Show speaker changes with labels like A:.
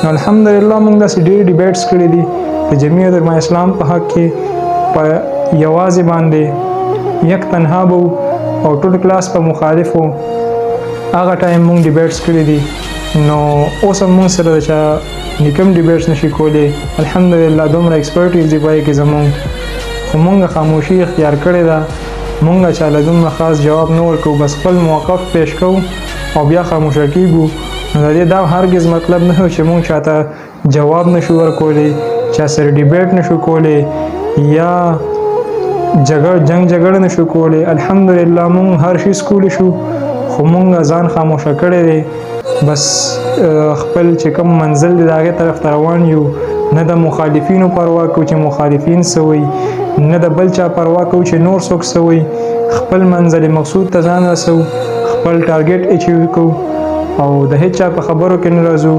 A: نو الحمدلله موږ داسې ډېر ډیبیټس کړي دي د جمعیت علماء اسلام په حق کې په یوازې باندې یک تنها به او ټول کلاس په مخالفو هغه ټایم موږ ډیبیټس کړي دي نو اوس هم موږ سره چا نکم ډیبیټس نشي کولی الحمدلله دومره ایکسپرټیز دی پای کې زموږ خو موږ خاموشي اختیار کړې ده موږ چاله دومره خاص جواب نه ورکوو بس خپل موقف پیش کوو او بیا خاموشه کیږو نو د دې دا هرګز مطلب نه و چې موږ چاته جواب نشو ورکولی چا سره ډیبیټ نشو کولی یا جنگ جګړه نشو کولی الحمدلله موږ هر شي سکولی شو خو موږ ځان خاموشه کړی دی بس خپل چې کوم منزل دی د هغې طرف ته روان یو نه د مخالفینو پروا کوو چې مخالفین څه وایي نه د بل چا پروا کوو چې نور څوک څه وایي خپل منزل مقصود ته ځان رسوو خپل ټارګټ اچیو کوو او د هیڅ چا په خبرو کې نه راځو